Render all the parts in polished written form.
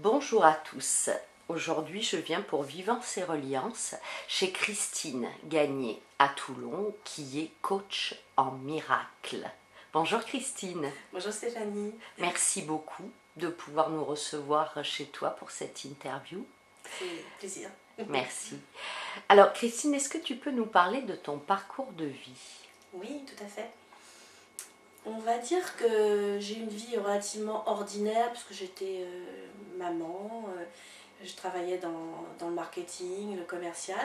Bonjour à tous. Aujourd'hui, je viens pour Vivance et Reliance chez Christine Gagné à Toulon, qui est coach en miracle. Bonjour Christine. Bonjour Stéphanie. Merci beaucoup de pouvoir nous recevoir chez toi pour cette interview. C'est plaisir. Merci. Alors Christine, est-ce que tu peux nous parler de ton parcours de vie? Oui, tout à fait. On va dire que j'ai une vie relativement ordinaire puisque j'étais maman, je travaillais dans le marketing, le commercial.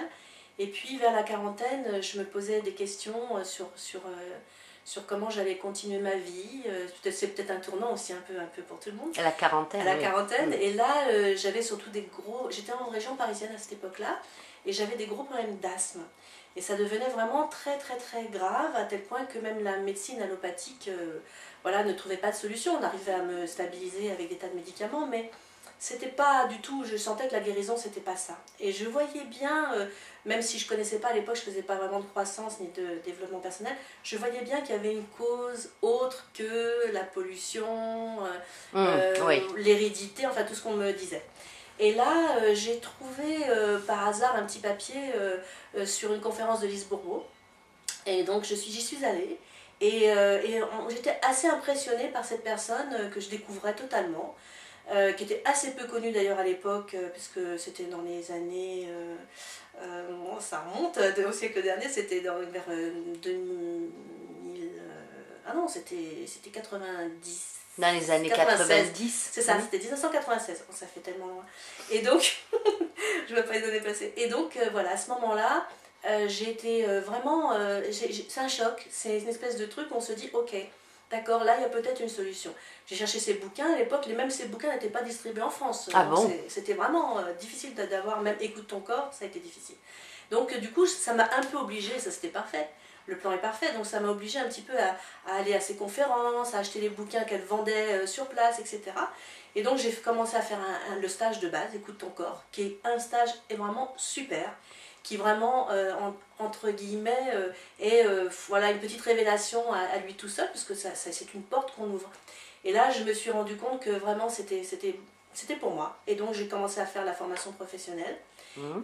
Et puis vers la quarantaine, je me posais des questions sur comment j'allais continuer ma vie. C'est peut-être un tournant aussi un peu pour tout le monde. À la quarantaine. À la oui. quarantaine. Et là, j'avais surtout des gros... J'étais en région parisienne à cette époque-là et j'avais des gros problèmes d'asthme. Et ça devenait vraiment très très très grave, à tel point que même la médecine allopathique ne trouvait pas de solution. On arrivait à me stabiliser avec des tas de médicaments, mais c'était pas du tout, je sentais que la guérison c'était pas ça. Et je voyais bien, même si je connaissais pas à l'époque, je faisais pas vraiment de croissance ni de développement personnel, je voyais bien qu'il y avait une cause autre que la pollution, Oui. l'hérédité, enfin tout ce qu'on me disait. Et là, j'ai trouvé par hasard un petit papier sur une conférence de Lise Bourbeau. Et donc j'y suis allée. Et j'étais assez impressionnée par cette personne que je découvrais totalement, qui était assez peu connue d'ailleurs à l'époque, puisque c'était dans les années... ça remonte au siècle dernier, c'était vers 2000... ah non, c'était 90. Dans les années 90. C'est ça, c'était 1996. Oh, ça fait tellement loin. Et donc, je ne veux pas les donner passer. Et donc, voilà, à ce moment-là, j'ai été vraiment... c'est un choc, c'est une espèce de truc où on se dit, ok, d'accord, là, il y a peut-être une solution. J'ai cherché ces bouquins, à l'époque, même ces bouquins n'étaient pas distribués en France. Ah bon? C'était vraiment difficile d'avoir, même Écoute ton corps, ça a été difficile. Donc, du coup, ça m'a un peu obligée, ça c'était parfait. Le plan est parfait, donc ça m'a obligée un petit peu à aller à ses conférences, à acheter les bouquins qu'elle vendait sur place, etc. Et donc j'ai commencé à faire le stage de base, Écoute ton corps, qui est un stage vraiment super, qui vraiment, entre guillemets, est voilà, une petite révélation à lui tout seul, puisque c'est une porte qu'on ouvre. Et là, je me suis rendu compte que vraiment c'était pour moi. Et donc j'ai commencé à faire la formation professionnelle.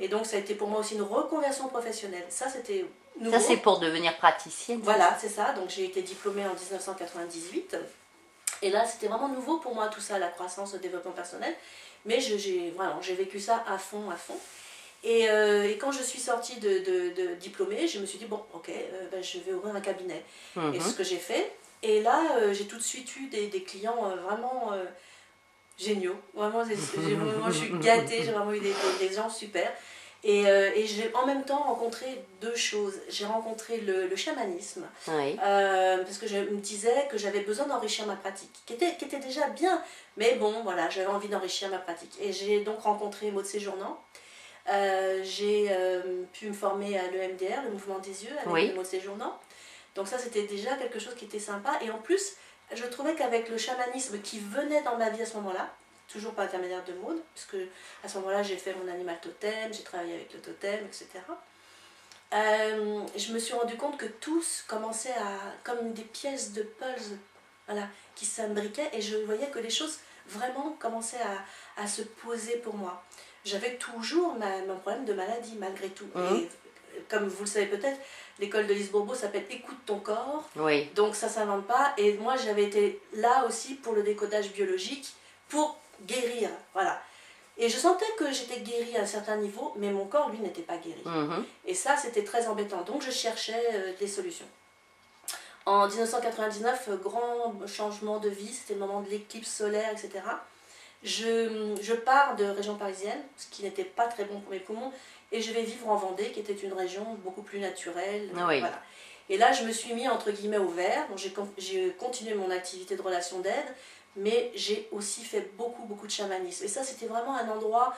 Et donc ça a été pour moi aussi une reconversion professionnelle. Ça, c'était nouveau. Ça, c'est pour devenir praticienne. Voilà, c'est ça. Donc j'ai été diplômée en 1998. Et là, c'était vraiment nouveau pour moi tout ça, la croissance, le développement personnel. Mais j'ai vécu ça à fond, à fond. Et quand je suis sortie de diplômée, je me suis dit, bon, ok, je vais ouvrir un cabinet. Et c'est ce que j'ai fait. Et là, j'ai tout de suite eu des clients vraiment géniaux. Vraiment, je suis gâtée, j'ai vraiment eu des gens super. Et j'ai en même temps rencontré deux choses. J'ai rencontré le chamanisme, Oui. parce que je me disais que j'avais besoin d'enrichir ma pratique, qui était déjà bien, mais bon, voilà, j'avais envie d'enrichir ma pratique. Et j'ai donc rencontré Maud Séjournant. J'ai pu me former à l'EMDR, le mouvement des yeux, avec Maud Séjournant. Donc ça, c'était déjà quelque chose qui était sympa. Et en plus, je trouvais qu'avec le chamanisme qui venait dans ma vie à ce moment-là, toujours par l'intermédiaire de Maud, puisque à ce moment-là j'ai fait mon animal totem, j'ai travaillé avec le totem, etc. Je me suis rendu compte que tous commençaient comme des pièces de puzzle, voilà, qui s'imbriquaient, et je voyais que les choses vraiment commençaient à se poser pour moi. J'avais toujours mon problème de maladie malgré tout. Et comme vous le savez peut-être, l'école de Lise Bourbeau s'appelle Écoute ton corps, donc ça ne s'invente pas. Et moi j'avais été là aussi pour le décodage biologique, pour guérir, voilà. Et je sentais que j'étais guérie à un certain niveau, mais mon corps, lui, n'était pas guéri. Et ça, c'était très embêtant. Donc je cherchais des solutions. En 1999, grand changement de vie, c'était le moment de l'éclipse solaire, etc. Je pars de région parisienne, ce qui n'était pas très bon pour mes poumons, et je vais vivre en Vendée, qui était une région beaucoup plus naturelle. Voilà. Et là, je me suis mis entre guillemets au vert. J'ai continué mon activité de relation d'aide, mais j'ai aussi fait beaucoup de chamanisme. Et ça, c'était vraiment un endroit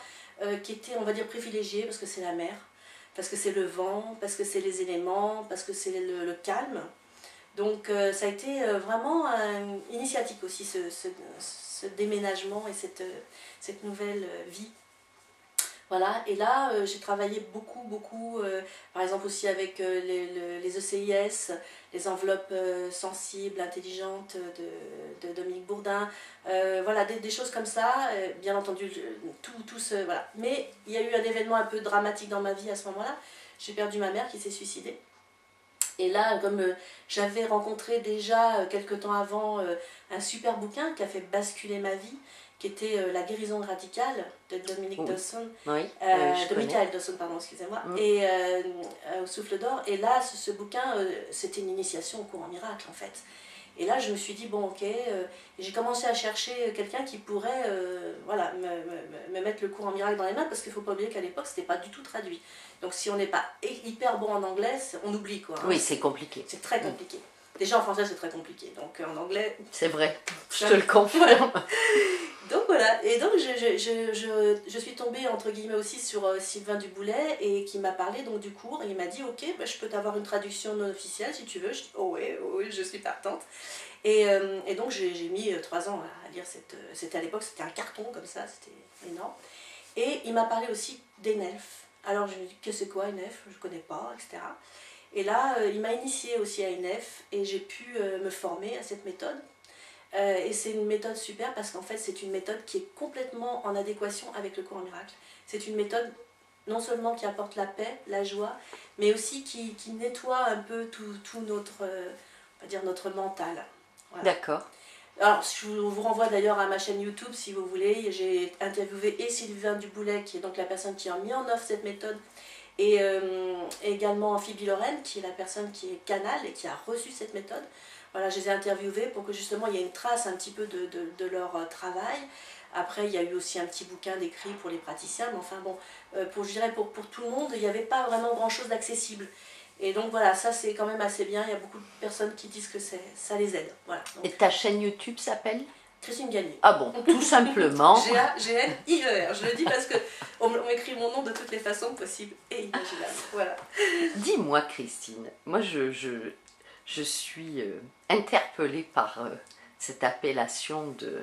qui était, on va dire, privilégié, parce que c'est la mer, parce que c'est le vent, parce que c'est les éléments, parce que c'est le calme. Donc ça a été vraiment initiatique aussi, ce déménagement et cette nouvelle vie. Voilà, et là j'ai travaillé beaucoup, par exemple aussi avec les ECIS, les enveloppes sensibles, intelligentes de Dominique Bourdin, voilà, des choses comme ça, bien entendu, voilà. Mais il y a eu un événement un peu dramatique dans ma vie à ce moment-là, j'ai perdu ma mère qui s'est suicidée. Et là, comme j'avais rencontré déjà quelques temps avant un super bouquin qui a fait basculer ma vie, qui était La guérison radicale de Dominique Dawson, de Michael Dawson, pardon, excusez-moi, et au Souffle d'Or. Et là, ce bouquin, c'était une initiation au courant miracle en fait. Et là, je me suis dit, bon, ok, j'ai commencé à chercher quelqu'un qui pourrait voilà, me mettre le courant miracle dans les mains, parce qu'il ne faut pas oublier qu'à l'époque, c'était pas du tout traduit. Donc si on n'est pas hyper bon en anglais, on oublie quoi. Hein. Oui, c'est compliqué. C'est très compliqué. Déjà en français, c'est très compliqué. Donc en anglais... C'est vrai, je te le confirme. Donc voilà, et donc je suis tombée entre guillemets aussi sur Sylvain Duboulet, et qui m'a parlé donc du cours, et il m'a dit ok, bah, je peux t'avoir une traduction non officielle si tu veux. Je dis oh oui, je suis partante. Et donc j'ai mis 3 ans à lire c'était à l'époque, c'était un carton comme ça, c'était énorme. Et il m'a parlé aussi d'ENELF. Alors je me dis que c'est quoi ENELF, je ne connais pas, etc. Et là il m'a initiée aussi à ENELF, et j'ai pu me former à cette méthode. Et c'est une méthode super parce qu'en fait c'est une méthode qui est complètement en adéquation avec le courant miracle. C'est une méthode non seulement qui apporte la paix, la joie, mais aussi qui nettoie un peu tout notre, on va dire notre mental. Voilà. D'accord. Alors je vous renvoie d'ailleurs à ma chaîne YouTube si vous voulez. J'ai interviewé et Sylvain Duboulet, qui est donc la personne qui a mis en œuvre cette méthode, et également Phoebe Lorraine, qui est la personne qui est canal et qui a reçu cette méthode. Voilà, je les ai interviewés pour que justement il y ait une trace un petit peu de leur travail. Après, il y a eu aussi un petit bouquin d'écrit pour les praticiens, mais enfin bon, je dirais pour tout le monde, il n'y avait pas vraiment grand-chose d'accessible. Et donc voilà, ça c'est quand même assez bien, il y a beaucoup de personnes qui disent que ça les aide. Voilà. Donc, et ta chaîne YouTube s'appelle Christine Gagné. Ah bon, tout simplement. G-A-G-N-I-E-R. Je le dis parce qu'on m'écrit mon nom de toutes les façons possibles et imaginables. Voilà. Dis-moi Christine, moi je suis interpellée par cette appellation de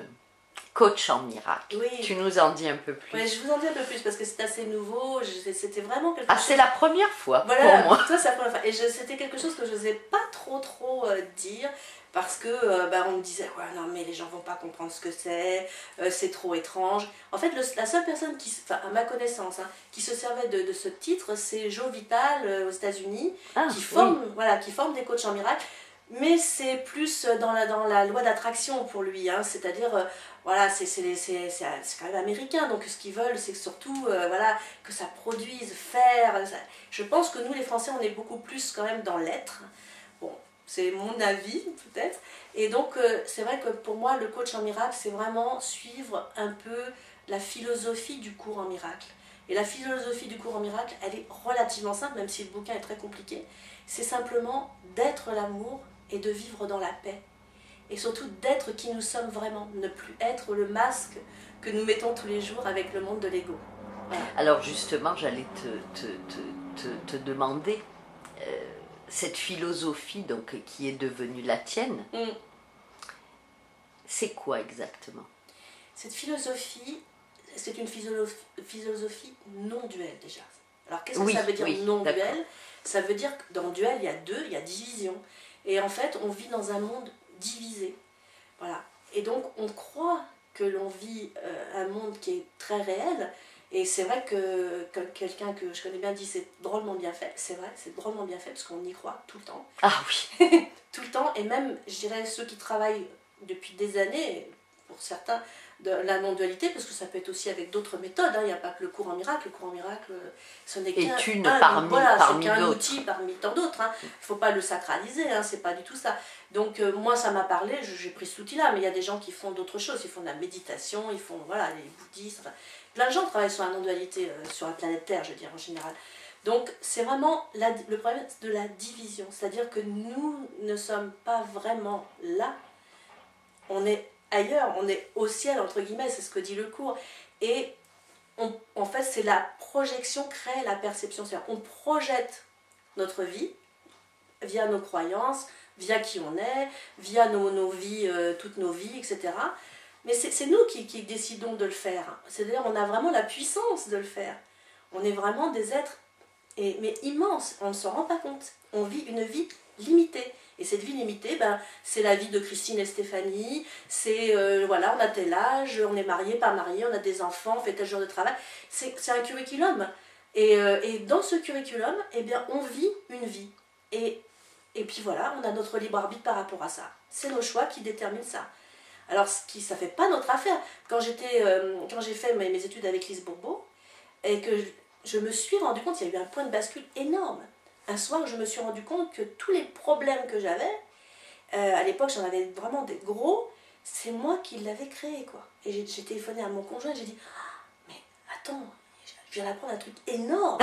coach en miracle. Oui. Tu nous en dis un peu plus. Oui, je vous en dis un peu plus parce que c'est assez nouveau, c'était vraiment quelque chose... c'est la première fois voilà, pour moi. Toi, c'est la première fois. Et c'était quelque chose que je n'osais pas trop dire, parce que on me disait ouais, non mais les gens vont pas comprendre ce que c'est trop étrange. En fait, la seule personne à ma connaissance, hein, qui se servait de ce titre, c'est Joe Vital aux États-Unis, qui forme des coachs en miracle. Mais c'est plus dans la loi d'attraction pour lui, hein, c'est-à-dire voilà, c'est quand même américain, donc ce qu'ils veulent c'est surtout voilà, que ça produise, faire. Je pense que nous les Français on est beaucoup plus quand même dans l'être. Bon, c'est mon avis peut-être. Et donc c'est vrai que pour moi le coach en miracle c'est vraiment suivre un peu la philosophie du cours en miracle. Et la philosophie du cours en miracle elle est relativement simple, même si le bouquin est très compliqué. C'est simplement d'être l'amour et de vivre dans la paix. Et surtout d'être qui nous sommes vraiment, ne plus être le masque que nous mettons tous les jours avec le monde de l'ego. Voilà. Alors justement, j'allais te demander, cette philosophie donc, qui est devenue la tienne, c'est quoi exactement? Cette philosophie, c'est une philosophie non-duelle déjà. Alors qu'est-ce que ça veut dire non-duelle? Ça veut dire que dans duel, il y a division. Et en fait, on vit dans un monde divisé. Voilà. Et donc, on croit que l'on vit un monde qui est très réel. Et c'est vrai que quelqu'un que je connais bien dit c'est drôlement bien fait. C'est vrai, c'est drôlement bien fait parce qu'on y croit tout le temps. Ah oui. Tout le temps. Et même, je dirais, ceux qui travaillent depuis des années, pour certains, de la non-dualité, parce que ça peut être aussi avec d'autres méthodes, hein. Il n'y a pas que le cours en miracle. Le cours en miracle, ce n'est qu'un outil parmi tant d'autres. Hein. Il ne faut pas le sacraliser, hein, c'est pas du tout ça. Donc moi ça m'a parlé, j'ai pris cet outil-là, mais il y a des gens qui font d'autres choses, ils font de la méditation, ils font, voilà, les bouddhistes, enfin, plein de gens travaillent sur la non-dualité, sur la planète Terre, je veux dire, en général. Donc c'est vraiment le problème de la division, c'est-à-dire que nous ne sommes pas vraiment là, on est ailleurs, on est au ciel, entre guillemets, c'est ce que dit le cours. Et en fait, c'est la projection crée la perception. C'est-à-dire on projette notre vie via nos croyances, via qui on est, via nos vies, toutes nos vies, etc. Mais c'est nous qui décidons de le faire. C'est-à-dire on a vraiment la puissance de le faire. On est vraiment des êtres, mais immenses. On ne s'en rend pas compte. On vit une vie limitée. Et cette vie limitée, ben, c'est la vie de Christine et Stéphanie. C'est, voilà, on a tel âge, on est marié, pas marié, on a des enfants, on fait tel genre de travail. C'est un curriculum. Et dans ce curriculum, eh bien, on vit une vie. Et puis voilà, on a notre libre arbitre par rapport à ça. C'est nos choix qui déterminent ça. Alors, ça ne fait pas notre affaire. Quand j'ai fait mes études avec Lise Bourbeau, et que je me suis rendu compte, il y a eu un point de bascule énorme. Un soir, je me suis rendu compte que tous les problèmes que j'avais, à l'époque, j'en avais vraiment des gros, c'est moi qui l'avais créé, quoi. Et j'ai téléphoné à mon conjoint, j'ai dit « Mais attends, je viens d'apprendre un truc énorme.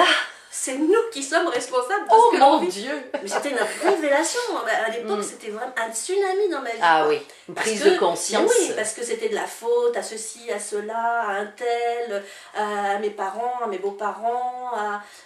C'est nous qui sommes responsables de ce que mon Dieu. Mais c'était une révélation. À l'époque, c'était vraiment un tsunami dans ma vie. Ah oui, une prise de conscience. Oui, parce que c'était de la faute à ceci, à cela, à un tel, à mes parents, à mes beaux-parents.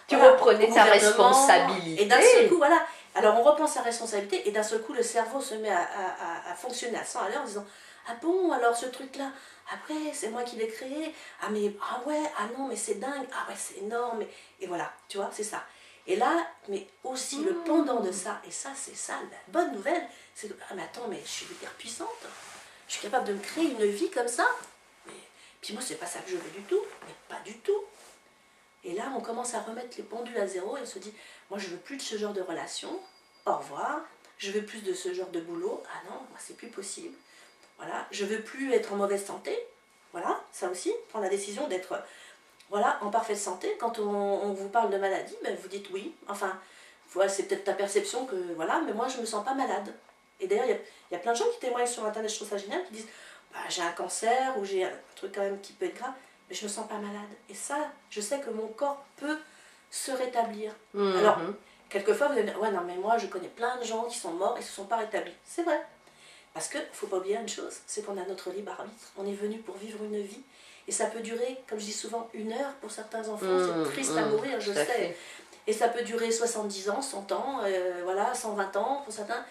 Tu reprenais ta responsabilité. Et d'un seul coup, voilà. Alors on reprend sa responsabilité et d'un seul coup, le cerveau se met à fonctionner à 100 à l'heure en disant « Ah bon, alors ce truc-là, après, c'est moi qui l'ai créé. Ah mais, ah ouais, ah non, mais c'est dingue. Ah ouais, c'est énorme. » Et voilà, tu vois, c'est ça. Et là, mais aussi le pendant de ça, et ça, c'est ça, la bonne nouvelle, c'est que, ah mais attends, mais je suis hyper puissante. Je suis capable de me créer une vie comme ça. Mais, puis moi, c'est pas ça que je veux du tout. Mais pas du tout. Et là, on commence à remettre les pendules à zéro et on se dit, moi, je veux plus de ce genre de relation. Au revoir. Je veux plus de ce genre de boulot. Ah non, moi, c'est plus possible. Voilà, je veux plus être en mauvaise santé. Voilà, ça aussi, prendre la décision d'être, voilà, en parfaite santé. Quand on vous parle de maladie, ben, vous dites oui. Enfin, voilà, c'est peut-être ta perception que, voilà, mais moi, je me sens pas malade. Et d'ailleurs, il y a plein de gens qui témoignent sur Internet, je trouve ça génial, qui disent, bah, j'ai un cancer ou j'ai un truc quand même qui peut être grave, mais je me sens pas malade. Et ça, je sais que mon corps peut se rétablir. Alors, quelquefois, vous allez dire, ouais, non, mais moi, je connais plein de gens qui sont morts et se sont pas rétablis. C'est vrai. Parce qu'il ne faut pas oublier une chose, c'est qu'on a notre libre arbitre. On est venu pour vivre une vie. Et ça peut durer, comme je dis souvent, 1 heure pour certains enfants. C'est triste à mourir, je sais. Fait. Et ça peut durer 70 ans, 100 ans, voilà, 120 ans pour certains.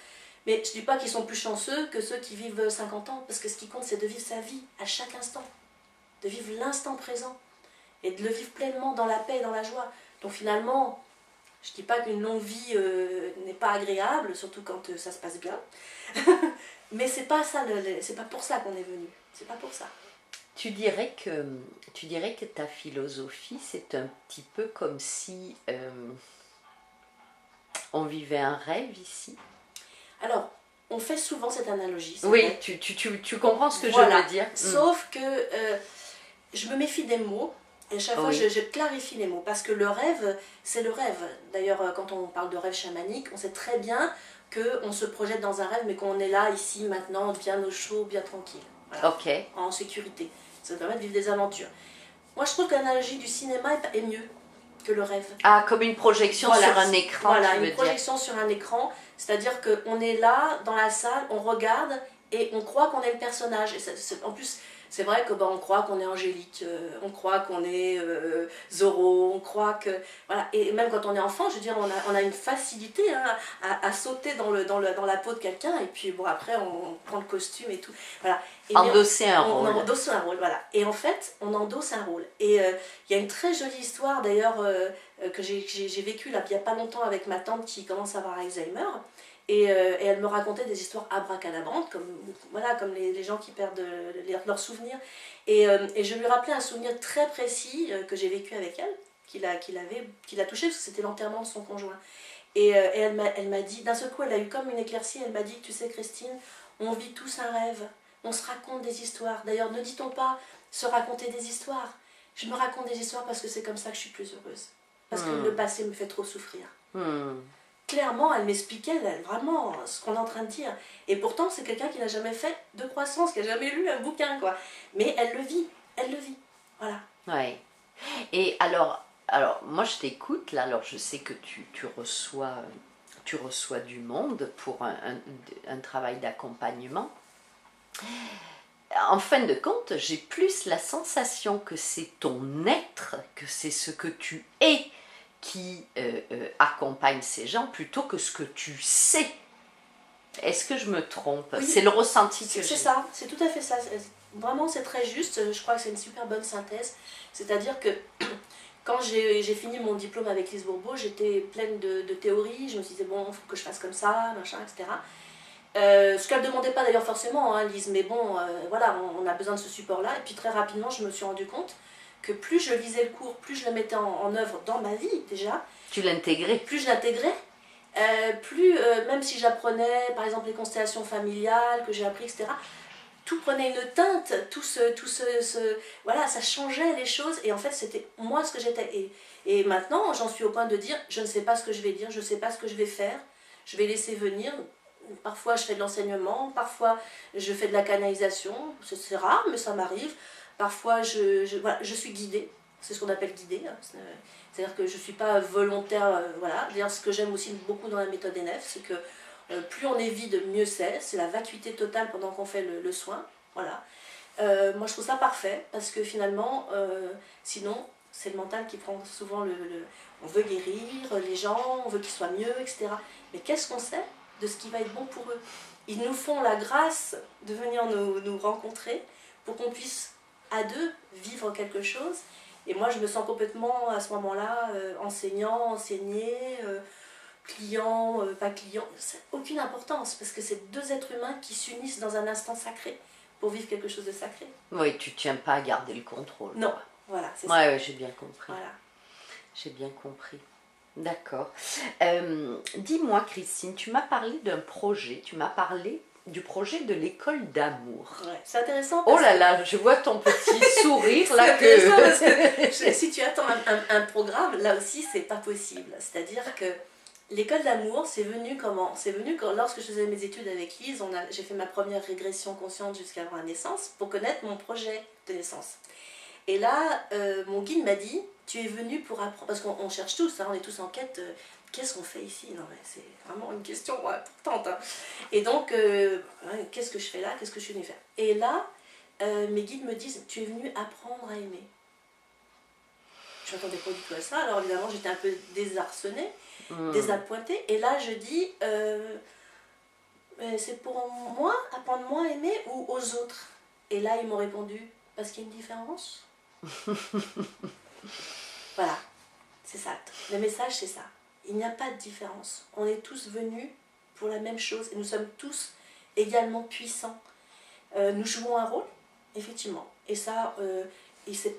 Mais je ne dis pas qu'ils sont plus chanceux que ceux qui vivent 50 ans. Parce que ce qui compte, c'est de vivre sa vie à chaque instant. De vivre l'instant présent. Et de le vivre pleinement dans la paix et dans la joie. Donc finalement, je ne dis pas qu'une longue vie n'est pas agréable, surtout quand ça se passe bien. Mais c'est pas ça, c'est pas pour ça qu'on est venu. C'est pas pour ça. Tu dirais que ta philosophie, c'est un petit peu comme si on vivait un rêve ici. Alors, on fait souvent cette analogie. Oui, tu comprends ce que je veux dire. Sauf que je me méfie des mots. Et à chaque fois, je clarifie les mots. Parce que le rêve, c'est le rêve. D'ailleurs, quand on parle de rêve chamanique, on sait très bien qu'on se projette dans un rêve, mais qu'on est là, ici, maintenant, bien au chaud, bien tranquille. Voilà, en sécurité. Ça nous permet de vivre des aventures. Moi, je trouve que l'analogie du cinéma est mieux que le rêve. Ah, comme une projection sur un écran, voilà, une projection sur un écran. C'est-à-dire qu'on est là, dans la salle, on regarde et on croit qu'on est le personnage. Et en plus, c'est vrai que on croit qu'on est Angélique, on croit qu'on est Zorro, on croit que... Voilà. Et même quand on est enfant, je veux dire, on a une facilité hein, à sauter dans la peau de quelqu'un, et puis bon, après, on prend le costume et tout. Voilà. Et endosser un rôle. On endosse un rôle, voilà. Et en fait, on endosse un rôle. Et il y a une très jolie histoire, d'ailleurs, que j'ai vécue là, il n'y a pas longtemps avec ma tante qui commence à avoir Alzheimer. Et elle me racontait des histoires abracadabrantes, comme les gens qui perdent leurs souvenirs. Et je lui rappelais un souvenir très précis que j'ai vécu avec elle, qui l'a touchée, parce que c'était l'enterrement de son conjoint. Et elle m'a dit, d'un seul coup, elle a eu comme une éclaircie, elle m'a dit, tu sais Christine, on vit tous un rêve, on se raconte des histoires. D'ailleurs, ne dit-on pas se raconter des histoires? Je me raconte des histoires parce que c'est comme ça que je suis plus heureuse. Parce que le passé me fait trop souffrir. Clairement, elle m'expliquait vraiment ce qu'on est en train de dire. Et pourtant, c'est quelqu'un qui n'a jamais fait de croissance, qui n'a jamais lu un bouquin, quoi. Mais elle le vit, voilà. Ouais. Et alors moi je t'écoute, là, alors je sais que tu reçois du monde pour un travail d'accompagnement. En fin de compte, j'ai plus la sensation que c'est ton être, que c'est ce que tu es, qui accompagne ces gens plutôt que ce que tu sais. Est-ce que je me trompe? Oui, c'est le ressenti que j'ai. C'est ça, c'est tout à fait ça. Vraiment, c'est très juste. Je crois que c'est une super bonne synthèse. C'est-à-dire que Quand j'ai fini mon diplôme avec Lise Bourbeau, j'étais pleine de théories. Je me disais, bon, il faut que je fasse comme ça, machin, etc. Ce qu'elle ne demandait pas d'ailleurs forcément, hein, Lise, mais bon, voilà, on a besoin de ce support-là. Et puis très rapidement, je me suis rendu compte que plus je lisais le cours, plus je le mettais en œuvre dans ma vie déjà. Tu l'intégrais. Plus je l'intégrais, même si j'apprenais par exemple les constellations familiales que j'ai appris, etc., tout prenait une teinte, voilà, ça changeait les choses, et en fait c'était moi ce que j'étais. Et maintenant j'en suis au point de dire, je ne sais pas ce que je vais dire, je ne sais pas ce que je vais faire, je vais laisser venir. Parfois je fais de l'enseignement, parfois je fais de la canalisation, c'est rare mais ça m'arrive. Parfois voilà, je suis guidée, c'est ce qu'on appelle guidée, hein. C'est-à-dire que je ne suis pas volontaire, voilà. D'ailleurs, ce que j'aime aussi beaucoup dans la méthode NF, c'est que plus on est vide, mieux c'est la vacuité totale pendant qu'on fait le soin, voilà. Moi je trouve ça parfait, parce que finalement, sinon, c'est le mental qui prend souvent on veut guérir les gens, on veut qu'ils soient mieux, etc. Mais qu'est-ce qu'on sait de ce qui va être bon pour eux? Ils nous font la grâce de venir nous rencontrer pour qu'on puisse, à deux, vivre quelque chose. Et moi, je me sens complètement, à ce moment-là, enseignant, enseigné, client, pas client. Ça n'a aucune importance, parce que c'est deux êtres humains qui s'unissent dans un instant sacré pour vivre quelque chose de sacré. Oui, tu ne tiens pas à garder le contrôle. Non, voilà, c'est ça. ça. Oui, j'ai bien compris. Voilà. J'ai bien compris. D'accord. Dis-moi, Christine, tu m'as parlé d'un projet, tu m'as parlé du projet de l'école d'amour. Ouais, c'est intéressant. Oh là là, je vois ton petit sourire là que... Parce que si tu attends un programme, là aussi c'est pas possible. C'est-à-dire que l'école d'amour, c'est venu comment? C'est venu lorsque je faisais mes études avec Lise, j'ai fait ma première régression consciente jusqu'avant la naissance pour connaître mon projet de naissance. Et là, mon guide m'a dit, tu es venu pour apprendre, parce qu'on cherche tous, hein, on est tous en quête. Qu'est-ce qu'on fait ici? Non, mais c'est vraiment une question importante. Hein. Et donc, qu'est-ce que je fais là? Qu'est-ce que je suis venue faire? Et là, mes guides me disent, tu es venu apprendre à aimer. Je ne m'attendais pas du tout à ça. Alors évidemment, j'étais un peu désarçonnée, désappointée. Et là, je dis, c'est pour moi, apprendre moi à aimer ou aux autres? Et là, ils m'ont répondu, parce qu'il y a une différence. Voilà, c'est ça. Le message, c'est ça. Il n'y a pas de différence. On est tous venus pour la même chose et nous sommes tous également puissants. Nous jouons un rôle, effectivement. Et ça,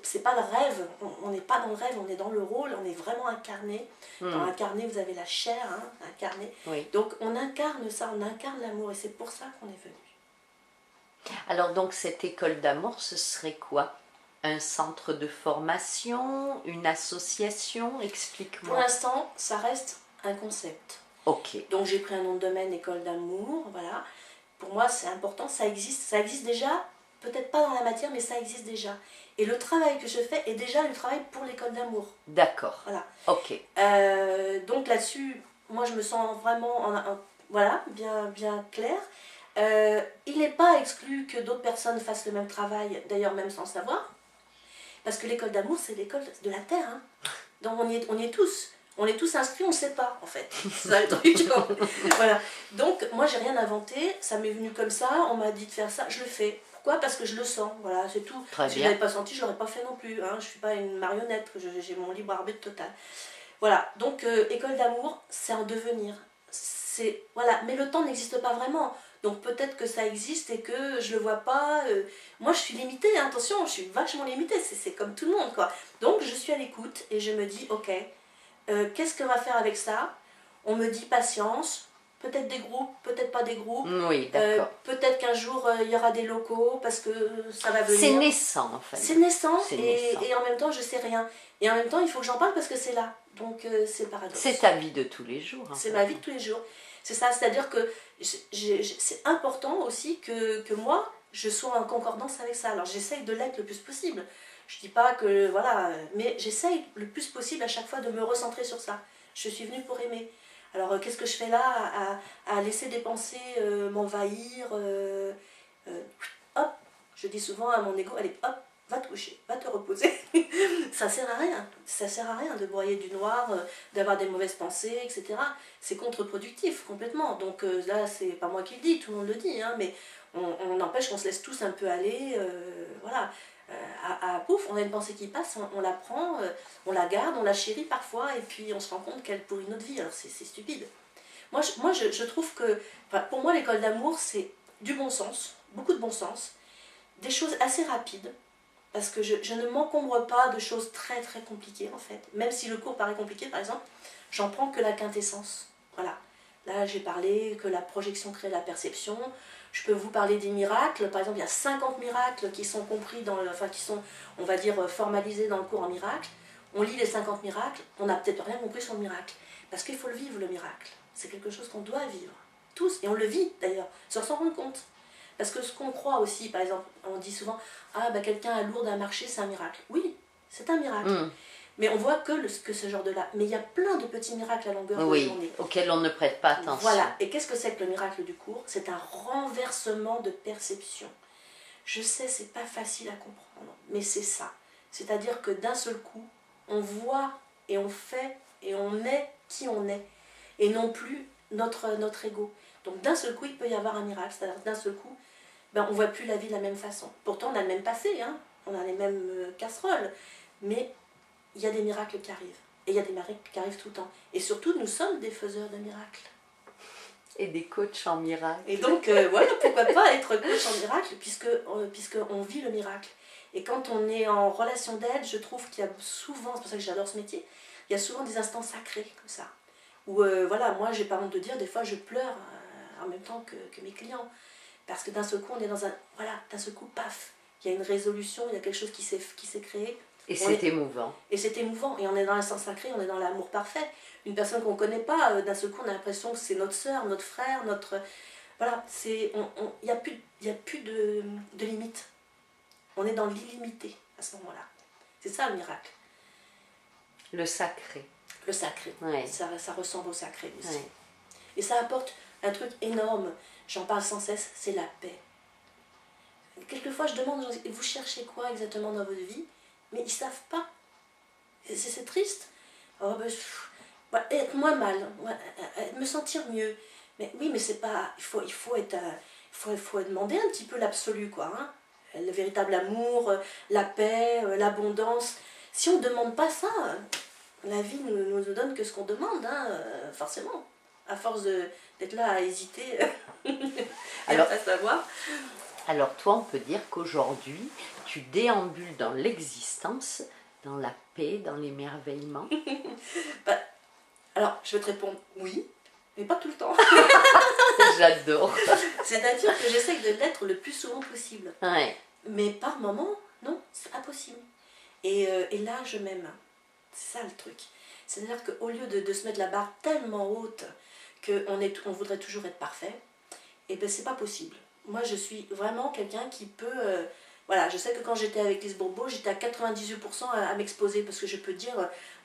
c'est pas le rêve. On n'est pas dans le rêve, on est dans le rôle, on est vraiment incarné. Dans incarné, vous avez la chair, hein, incarné. Oui. Donc on incarne ça, on incarne l'amour et c'est pour ça qu'on est venu. Alors donc cette école d'amour, ce serait quoi? Un centre de formation, une association? Explique-moi. Pour l'instant, ça reste un concept. Ok. Donc j'ai pris un nom de domaine, école d'amour, voilà. Pour moi, c'est important, ça existe déjà, peut-être pas dans la matière, mais ça existe déjà. Et le travail que je fais est déjà le travail pour l'école d'amour. D'accord. Voilà. Ok. Donc là-dessus, moi je me sens vraiment, voilà, bien claire. Il n'est pas exclu que d'autres personnes fassent le même travail, d'ailleurs même sans savoir. Parce que l'école d'amour, c'est l'école de la Terre. Hein. Donc on y est tous. On est tous inscrits, on ne sait pas, en fait. C'est ça le truc. Voilà. Donc, moi, j'ai rien inventé. Ça m'est venu comme ça. On m'a dit de faire ça. Je le fais. Pourquoi? Parce que je le sens. Voilà, c'est tout. Si je ne l'avais pas senti, je ne l'aurais pas fait non plus. Hein. Je ne suis pas une marionnette. J'ai mon libre arbitre total. Voilà. Donc, école d'amour, c'est en devenir. Voilà. Mais le temps n'existe pas vraiment. Donc peut-être que ça existe et que je le vois pas. Moi je suis limitée, hein, attention, je suis vachement limitée, c'est comme tout le monde quoi. Donc je suis à l'écoute et je me dis ok, qu'est-ce qu'on va faire avec ça? On me dit patience, peut-être des groupes, peut-être pas des groupes. Oui, d'accord. Peut-être qu'un jour il y aura des locaux parce que ça va venir. C'est naissant en fait. C'est naissant, naissant. Et en même temps je sais rien. Et en même temps il faut que j'en parle parce que c'est là. Donc c'est paradoxe. C'est ta vie de tous les jours. C'est ma vie de tous les jours. C'est ça, c'est-à-dire que c'est important aussi que moi, je sois en concordance avec ça. Alors j'essaye de l'être le plus possible. Je dis pas que, voilà, mais j'essaye le plus possible à chaque fois de me recentrer sur ça. Je suis venue pour aimer. Alors qu'est-ce que je fais là à laisser des pensées m'envahir hop, je dis souvent à mon ego, allez, hop, va te coucher, va te reposer. Ça sert à rien. Ça sert à rien de broyer du noir, d'avoir des mauvaises pensées, etc. C'est contre-productif complètement. Donc là, c'est pas moi qui le dis, tout le monde le dit, hein, mais on empêche qu'on se laisse tous un peu aller. Voilà. pouf, on a une pensée qui passe, on la prend, on la garde, on la chérit parfois, et puis on se rend compte qu'elle pourrit notre vie. Alors c'est stupide. Je trouve que, enfin, pour moi, l'école d'amour, c'est du bon sens, beaucoup de bon sens, des choses assez rapides, parce que je ne m'encombre pas de choses très très compliquées en fait. Même si le cours paraît compliqué, par exemple, j'en prends que la quintessence. Voilà. Là, j'ai parlé que la projection crée la perception. Je peux vous parler des miracles. Par exemple, il y a 50 miracles qui sont compris qui sont, on va dire, formalisés dans le cours en miracles. On lit les 50 miracles, on n'a peut-être rien compris sur le miracle. Parce qu'il faut le vivre, le miracle. C'est quelque chose qu'on doit vivre. Tous. Et on le vit, d'ailleurs, sans s'en rendre compte. Parce que ce qu'on croit aussi, par exemple, on dit souvent « Ah, bah, quelqu'un à Lourdes a marché, c'est un miracle. » Oui, c'est un miracle. Mais on voit que ce genre de là. Mais il y a plein de petits miracles à longueur de journée. Auxquels on ne prête pas attention. Voilà. Et qu'est-ce que c'est que le miracle du cours? C'est un renversement de perception. Je sais, c'est pas facile à comprendre, mais c'est ça. C'est-à-dire que d'un seul coup, on voit et on fait et on est qui on est. Et non plus notre ego. Donc d'un seul coup, il peut y avoir un miracle. C'est-à-dire d'un seul coup, on ne voit plus la vie de la même façon. Pourtant, on a le même passé, hein, on a les mêmes casseroles. Mais il y a des miracles qui arrivent. Et il y a des miracles qui arrivent tout le temps. Et surtout, nous sommes des faiseurs de miracles. Et des coachs en miracle. Et donc, voilà, pourquoi pas être coach en miracle, puisqu'on vit le miracle. Et quand on est en relation d'aide, je trouve qu'il y a souvent, c'est pour ça que j'adore ce métier, il y a souvent des instants sacrés comme ça. Où, voilà, moi, j'ai pas honte de dire, des fois, je pleure en même temps que mes clients. Parce que d'un seul coup, on est dans un... Voilà, d'un seul coup, paf, il y a une résolution, il y a quelque chose qui s'est créé. Et c'est émouvant. Et c'est émouvant. Et on est dans l'instant sacré, on est dans l'amour parfait. Une personne qu'on ne connaît pas, d'un seul coup, on a l'impression que c'est notre sœur, notre frère, notre... Voilà, il n'y a plus de limite. On est dans l'illimité à ce moment-là. C'est ça le miracle. Le sacré. Le sacré. Ouais. Ça ressemble au sacré aussi. Ouais. Et ça apporte un truc énorme, j'en parle sans cesse, c'est la paix. Quelquefois, je demande aux gens, vous cherchez quoi exactement dans votre vie? Mais ils ne savent pas. C'est triste. Oh, être moins mal, me sentir mieux. Mais oui, mais c'est pas... Il faut demander un petit peu l'absolu, quoi. Hein. Le véritable amour, la paix, l'abondance. Si on ne demande pas ça, la vie nous donne que ce qu'on demande, hein, forcément. À force d'être là à hésiter, alors, à savoir. Alors toi, on peut dire qu'aujourd'hui, tu déambules dans l'existence, dans la paix, dans l'émerveillement. Alors, je vais te répondre oui, mais pas tout le temps. J'adore. C'est-à-dire que j'essaie de l'être le plus souvent possible. Ouais. Mais par moment, non, c'est pas possible. Et là, je m'aime. C'est ça le truc. C'est-à-dire qu'au lieu de se mettre la barre tellement haute qu'on voudrait toujours être parfait, et ben c'est pas possible. Moi, je suis vraiment quelqu'un qui peut... voilà, je sais que quand j'étais avec Lise Bourbeau, j'étais à 98% à m'exposer, parce que je peux dire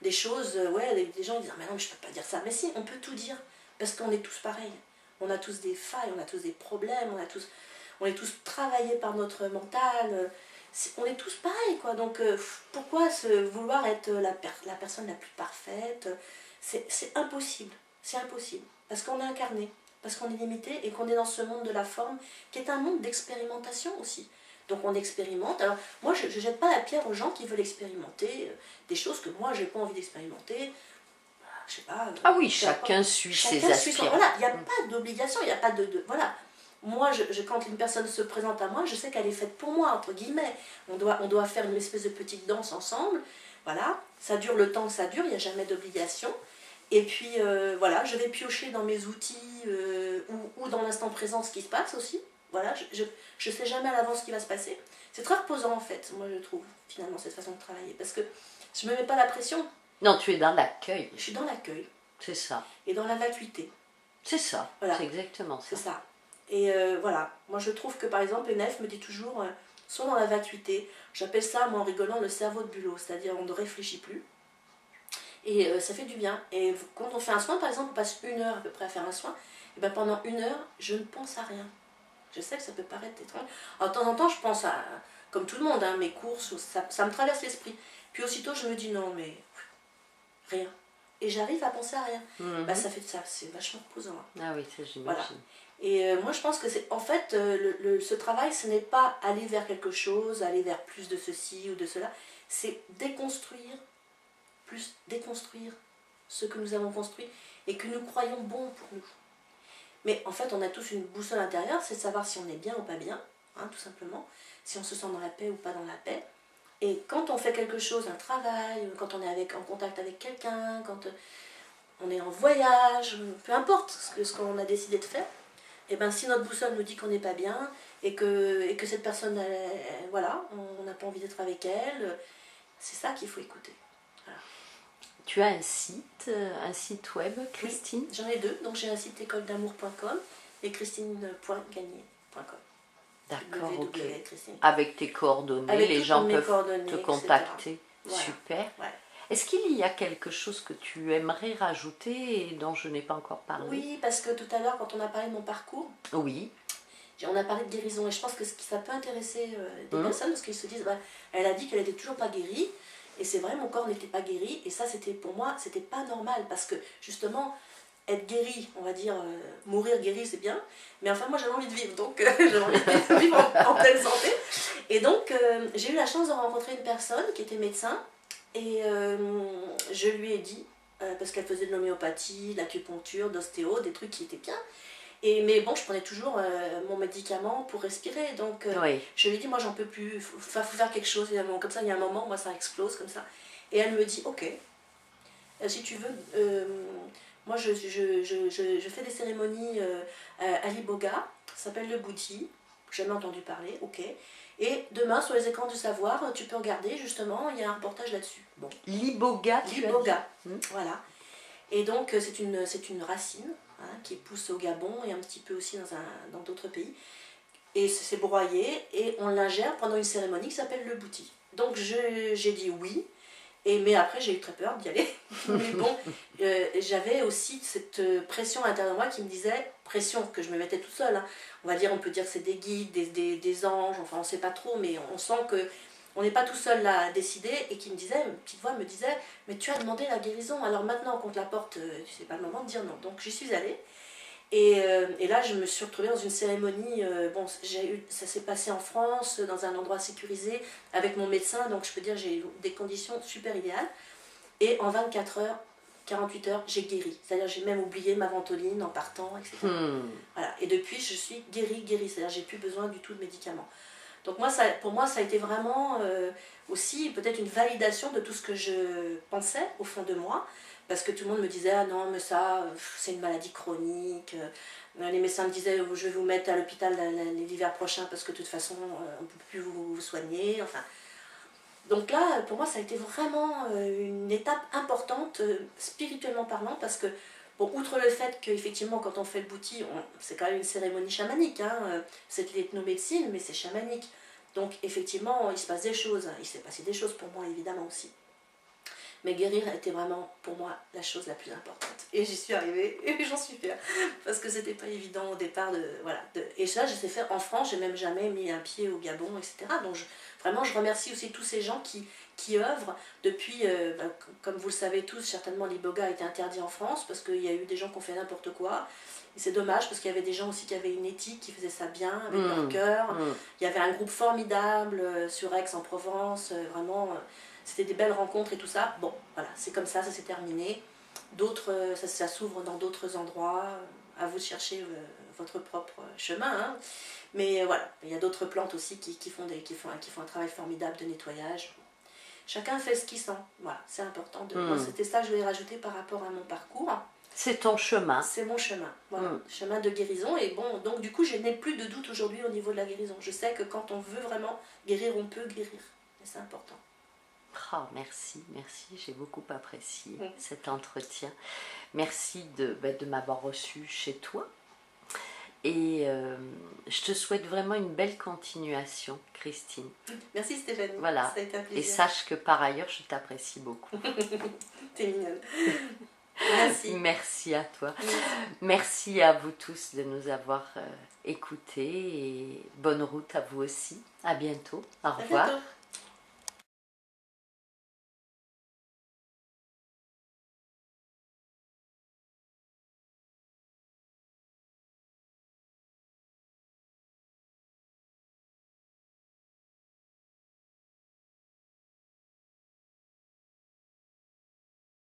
des choses, des gens disent « Mais non, mais je peux pas dire ça ». Mais si, on peut tout dire, parce qu'on est tous pareils. On a tous des failles, on a tous des problèmes, on est tous travaillés par notre mental, on est tous pareils, quoi. Donc, pourquoi vouloir être la personne la plus parfaite? C'est impossible, c'est impossible, parce qu'on est incarné. Parce qu'on est limité et qu'on est dans ce monde de la forme qui est un monde d'expérimentation aussi. Donc on expérimente. Alors moi je ne jette pas la pierre aux gens qui veulent expérimenter des choses que moi j'ai pas envie d'expérimenter. Je sais pas. Ah oui, chacun suit ses aspirations. Voilà, il n'y a pas d'obligation, il n'y a pas de voilà. Moi, quand une personne se présente à moi, je sais qu'elle est faite pour moi, entre guillemets. On doit faire une espèce de petite danse ensemble. Voilà, ça dure le temps que ça dure, il n'y a jamais d'obligation. Et puis voilà, je vais piocher dans mes outils ou dans l'instant présent ce qui se passe aussi. Voilà, je ne sais jamais à l'avance ce qui va se passer. C'est très reposant en fait, moi je trouve, finalement, cette façon de travailler. Parce que je ne me mets pas la pression. Non, tu es dans l'accueil. Je suis dans l'accueil. C'est ça. Et dans la vacuité. C'est ça, voilà. C'est exactement ça. C'est ça. Et voilà, moi je trouve que par exemple, Enef me dit toujours, sois dans la vacuité. J'appelle ça, moi en rigolant, le cerveau de bulot. C'est-à-dire on ne réfléchit plus. Et ça fait du bien. Et quand on fait un soin, par exemple, on passe 1 heure à peu près à faire un soin, et bien pendant 1 heure, je ne pense à rien. Je sais que ça peut paraître étrange. Alors, de temps en temps, je pense à, comme tout le monde, hein, mes courses, ça me traverse l'esprit. Puis aussitôt, je me dis non, mais rien. et j'arrive à penser à rien. Mhm. Bah, ça fait ça, c'est vachement reposant. Hein. Ah oui, ça j'imagine. Voilà. Et moi, je pense que c'est en fait, ce travail, ce n'est pas aller vers quelque chose, aller vers plus de ceci ou de cela. C'est déconstruire ce que nous avons construit et que nous croyons bon pour nous. Mais en fait, on a tous une boussole intérieure, c'est de savoir si on est bien ou pas bien, hein, tout simplement, si on se sent dans la paix ou pas dans la paix. Et quand on fait quelque chose, un travail, quand on est en contact avec quelqu'un, quand on est en voyage, peu importe ce qu'on a décidé de faire, et ben si notre boussole nous dit qu'on n'est pas bien et que cette personne, voilà, on n'a pas envie d'être avec elle, c'est ça qu'il faut écouter. Voilà. Tu as un site web, Christine? Oui, j'en ai deux, donc j'ai un site écoledamour.com et christine.gagné.com. D'accord, ok. Christine. Avec tes coordonnées, avec les gens peuvent te etc. contacter. Voilà. Super. Ouais. Est-ce qu'il y a quelque chose que tu aimerais rajouter et dont je n'ai pas encore parlé? Oui, parce que tout à l'heure, quand on a parlé de mon parcours, Oui. on a parlé de guérison et je pense que ça peut intéresser des personnes parce qu'ils se disent, bah, elle a dit qu'elle n'était toujours pas guérie et c'est vrai, mon corps n'était pas guéri et ça, c'était pour moi, c'était pas normal parce que justement, être guéri, on va dire, mourir guéri, c'est bien, mais enfin, moi j'avais envie de vivre, donc j'avais envie de vivre en pleine santé. Et donc, j'ai eu la chance de rencontrer une personne qui était médecin et je lui ai dit, parce qu'elle faisait de l'homéopathie, de l'acupuncture, d'ostéo, des trucs qui étaient bien. Mais bon, je prenais toujours mon médicament pour respirer. Donc, Oui. je lui ai dit, moi, j'en peux plus. Faut faire quelque chose. Comme ça, il y a un moment, moi, ça explose comme ça. Et elle me dit, ok, si tu veux, moi, je fais des cérémonies à l'Iboga. Ça s'appelle le Bouti. J'ai jamais entendu parler, ok. Et demain, sur les écrans du savoir, tu peux regarder, justement, il y a un reportage là-dessus. Bon. L'Iboga, tu L'Iboga, as dit. voilà. Et donc, c'est une racine qui pousse au Gabon et un petit peu aussi dans d'autres pays. Et c'est broyé et on l'ingère pendant une cérémonie qui s'appelle le bouti. Donc, j'ai dit oui. Mais après, j'ai eu très peur d'y aller. Mais bon, j'avais aussi cette pression à l'intérieur de moi qui me disait, pression que je me mettais toute seule. Hein. On peut dire que c'est des guides, des anges, enfin on ne sait pas trop, mais on sent que on n'est pas tout seul là à décider. Et qui me disait, une petite voix me disait, mais tu as demandé la guérison, alors maintenant qu'on te la porte, c'est pas le moment de dire non. Donc j'y suis allée. Et là, je me suis retrouvée dans une cérémonie, ça s'est passé en France, dans un endroit sécurisé, avec mon médecin, donc je peux dire j'ai eu des conditions super idéales. Et en 24 heures, 48 heures, j'ai guéri. C'est-à-dire j'ai même oublié ma ventoline en partant, etc. Voilà. Et depuis, je suis guérie. C'est-à-dire j'ai plus besoin du tout de médicaments. Donc pour moi, ça a été vraiment aussi peut-être une validation de tout ce que je pensais au fond de moi. Parce que tout le monde me disait, ah non, mais ça, c'est une maladie chronique. Les médecins me disaient, je vais vous mettre à l'hôpital l'hiver prochain parce que de toute façon, on ne peut plus vous soigner. Enfin. Donc là, pour moi, ça a été vraiment une étape importante, spirituellement parlant, parce que, bon, outre le fait qu'effectivement, quand on fait le bouti, c'est quand même une cérémonie chamanique, hein, c'est de l'ethnomédecine, mais c'est chamanique. Donc effectivement, il se passe des choses. Il s'est passé des choses pour moi, évidemment, aussi. Mais guérir a été vraiment, pour moi, la chose la plus importante. Et j'y suis arrivée, et j'en suis fière. Parce que c'était pas évident au départ et ça, je sais faire en France, j'ai même jamais mis un pied au Gabon, etc. Donc vraiment, je remercie aussi tous ces gens qui œuvrent depuis, comme vous le savez tous, certainement l'Iboga a été interdit en France, parce qu'il y a eu des gens qui ont fait n'importe quoi. Et c'est dommage, parce qu'il y avait des gens aussi qui avaient une éthique, qui faisaient ça bien, avec leur cœur. Il y avait un groupe formidable sur Aix-en-Provence, vraiment... C'était des belles rencontres et tout ça. Bon, voilà, c'est comme ça s'est terminé. D'autres, ça s'ouvre dans d'autres endroits. À vous de chercher votre propre chemin. Hein. Mais voilà, il y a d'autres plantes aussi qui font un travail formidable de nettoyage. Chacun fait ce qu'il sent. Voilà, c'est important. Moi, c'était ça que je voulais rajouter par rapport à mon parcours. C'est ton chemin. C'est mon chemin. Voilà, chemin de guérison. Et bon, donc du coup, je n'ai plus de doute aujourd'hui au niveau de la guérison. Je sais que quand on veut vraiment guérir, on peut guérir. Et c'est important. Oh, merci, j'ai beaucoup apprécié cet entretien. Merci de m'avoir reçu chez toi. Et je te souhaite vraiment une belle continuation, Christine. Merci Stéphanie, voilà. Ça a été un plaisir. Et sache que par ailleurs, je t'apprécie beaucoup. T'es mignonne. Merci. Merci à toi. Merci à vous tous de nous avoir écoutés et bonne route à vous aussi. À bientôt. Au revoir. À bientôt.